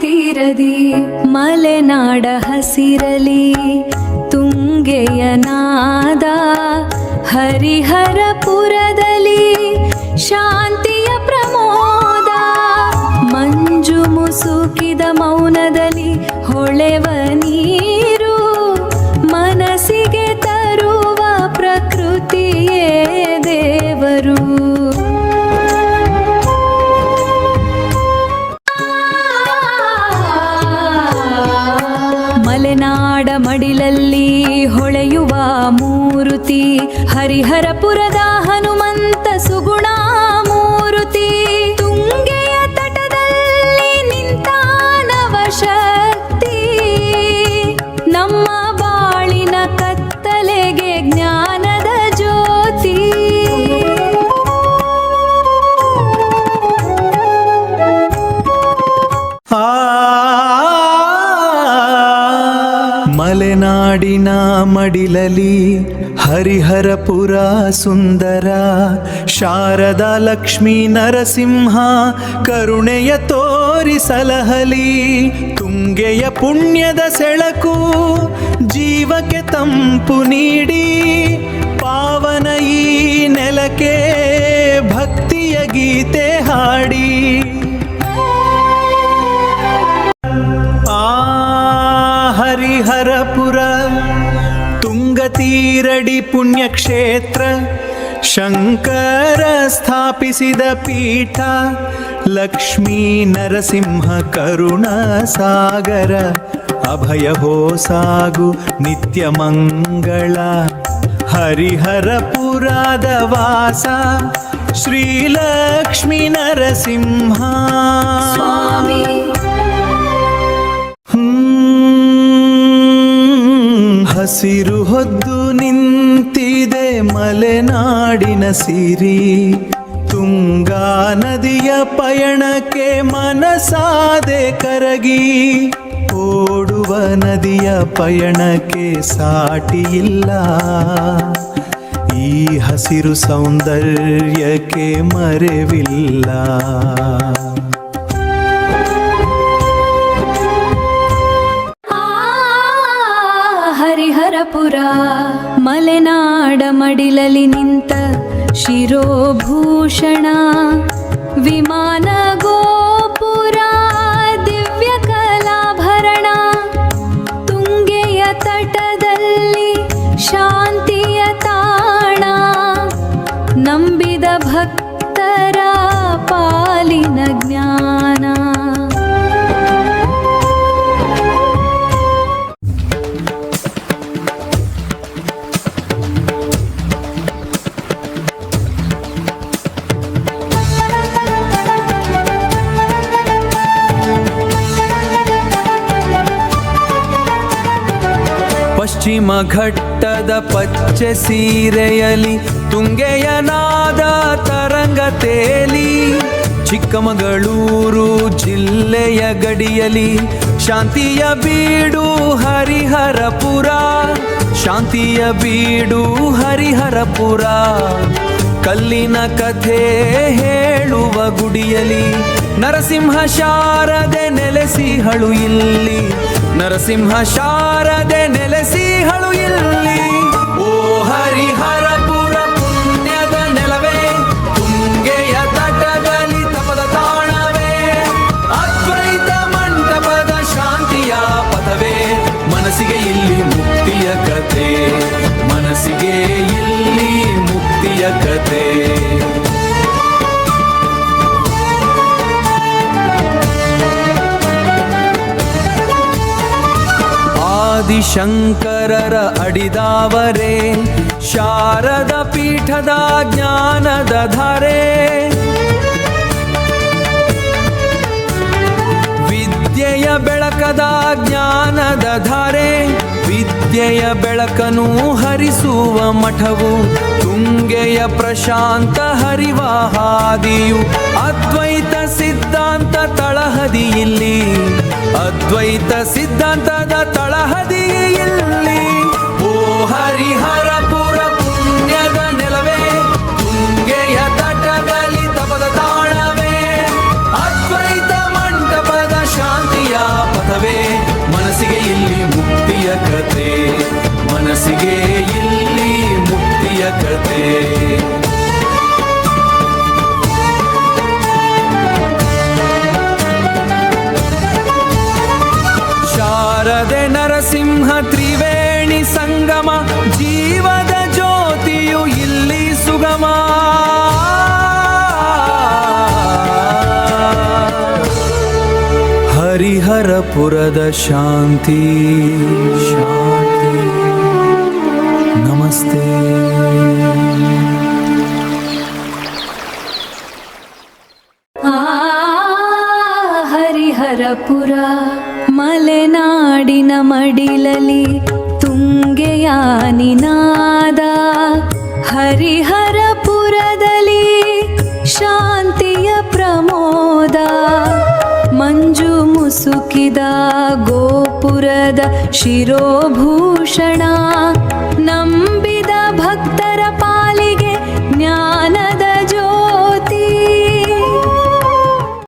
ತೀರದಿ ಮಲೆನಾಡ ಹಸಿರಲಿ ತುಂಗೆಯ ನಾದ, ಹರಿಹರಪುರದಲ್ಲಿ ಶಾಂತಿಯ ಪ್ರಮೋದ, ಮಂಜು ಮುಸುಕಿದ ಮೌನದಲ್ಲಿ ಹೊಳೆವ ನೀರು, ಮನಸ್ಸಿಗೆ ತರುವ ಪ್ರಕೃತಿಯೇ ದೇವರು. ಮಲೆನಾಡ ಮಡಿಲಲ್ಲಿ ಹೊಳೆಯುವ ಮೂರುತಿ, ಹರಿಹರಪುರದ ಹನುಮಂತ ಸುಗುಣ ಮೂರುತಿ, ತುಂಗೆಯ ತಟದಲ್ಲಿ ನಿಂತ ನವಶಕ್ತಿ, ನಮ್ಮ ಬಾಳಿನ ಕತ್ತಲೆಗೆ ಜ್ಞಾನದ ಜ್ಯೋತಿ. ಮಲೆನಾಡಿನ ಮಡಿಲಲಿ ಹರಿಹರಪುರ ಸುಂದರ, ಶಾರದಾ ಲಕ್ಷ್ಮೀ ನರಸಿಂಹ ಕರುಣೆಯ ತೋರಿಸಲಹಲಿ, ತುಂಗೆಯ ಪುಣ್ಯದ ಸೆಳಕು ಜೀವಕ್ಕೆ ತಂಪು ನೀಡಿ, ಪಾವನ ಈ ನೆಲಕ್ಕೆ ಭಕ್ತಿಯ ಗೀತೆ ಹಾಡಿ. ಹರಿಹರಪುರ ತುಂಗತೀರಡಿ ಪುಣ್ಯಕ್ಷೇತ್ರ, ಶಂಕರ ಸ್ಥಾಪಿಸಿದ ಪೀಠ, ಲಕ್ಷ್ಮೀ ನರಸಿಂಹ ಕರುಣ ಸಾಗರ, ಅಭಯ ಹೋಸಾಗು ನಿತ್ಯ ಮಂಗಳ. ಹರಿಹರಪುರದ ವಾಸ ಶ್ರೀ ಲಕ್ಷ್ಮೀ ನರಸಿಂಹ ಸ್ವಾಮಿ. ಹಸಿರು ಹೊದ್ದು ನಿಂತಿದೆ ಮಲೆನಾಡಿನ ಸಿರಿ, ತುಂಗಾ ನದಿಯ ಪಯಣಕ್ಕೆ ಮನಸಾದೆ ಕರಗಿ, ಓಡುವ ನದಿಯ ಪಯಣಕ್ಕೆ ಸಾಟಿಯಿಲ್ಲ, ಈ ಹಸಿರು ಸೌಂದರ್ಯಕ್ಕೆ ಮರೆವಿಲ್ಲ. ಹರಿಹರಪುರ ಮಲೆನಾಡ ಮಡಿಲಲಿ ನಿಂತ ಶಿರೋಭೂಷಣ, ವಿಮಾನ ಗೋಪುರ ದಿವ್ಯ ಕಲಾಭರಣ, ತುಂಗೆಯ ತಟದಲ್ಲಿ ಶಾಂತಿಯ ತಾಣ, ನಂಬಿದ ಭಕ್ತರ ಪಾಲಿನ ಜ್ಞಾನ. ಪಶ್ಚಿಮ ಘಟ್ಟದ ಪಚ್ಚೆ ಸೀರೆಯಲಿ ತುಂಗೆಯ ನಾದ ತರಂಗ ತೇಲಿ, ಚಿಕ್ಕಮಗಳೂರು ಜಿಲ್ಲೆಯ ಗಡಿಯಲಿ ಶಾಂತಿಯ ಬೀಡು ಹರಿಹರಪುರ, ಶಾಂತಿಯ ಬೀಡು ಹರಿಹರಪುರ. ಕಲ್ಲಿನ ಕಥೆ ಹೇಳುವ ಗುಡಿಯಲಿ ನರಸಿಂಹ ಶಾರದೆ ನೆಲೆಸಿಹಳು ಇಲ್ಲಿ, ನರಸಿಂಹ ಶಾರದೆ ನೆಲೆಸಿಹಳು ಇಲ್ಲಿ. ಓ ಹರಿಹರಪುರ ಪುಣ್ಯದ ನೆಲವೇ, ತುಂಗೆಯ ತಟದಲ್ಲಿ ತಪದ ತಾಣವೇ, ಅದ್ವೈತ ಮಂಟಪದ ಶಾಂತಿಯ ಪಥವೇ, ಮನಸ್ಸಿಗೆ ಇಲ್ಲಿ ಮುಕ್ತಿಯ ಕಥೆ, ಮನಸ್ಸಿಗೆ ಇಲ್ಲಿ ಮುಕ್ತಿಯ ಕಥೆ. ಆದಿಶಂಕರರ ಅಡಿದಾವರೆ, ಶಾರದ ಪೀಠದ ಜ್ಞಾನದ ಧಾರೆ, ವಿದ್ಯೆಯ ಬೆಳಕದ ಜ್ಞಾನದ ಧಾರೆ, ವಿದ್ಯೆಯ ಬೆಳಕನು ಹರಿಸುವ ಮಠವು, ತುಂಗೆಯ ಪ್ರಶಾಂತ ಹರಿವ ಹಾದಿಯು, ಅದ್ವೈತ ಸಿದ್ಧಾಂತ ತಳಹದಿ ಇಲ್ಲಿ, ಅದ್ವೈತ ಸಿದ್ಧಾಂತದ ತಳಹದಿ ಇಲ್ಲಿ. ಓ ಹರಿಹರಪುರ ಪುಣ್ಯದ ನೆಲವೇ, ತುಂಗೆಯ ತಟದಲ್ಲಿ ತಪದ ತಾಣವೇ, ಅದ್ವೈತ ಮಂಟಪದ ಶಾಂತಿಯ ಹರಿಹರಪುರದ ಶಾಂತಿ ಶಾಂತಿ. ನಮಸ್ತೆ. ಹರಿಹರಪುರ ಮಲೆನಾಡಿನ ಮಡಿಲಲಿ ತುಂಗೆಯ ನಿನಾದ, ಹರಿಹರಪುರದಲ್ಲಿ ಶಾಂತಿಯ ಪ್ರಮೋದ. ಮಂಜು ಮುಸುಕಿದ ಗೋಪುರದ ಶಿರೋಭೂಷಣ,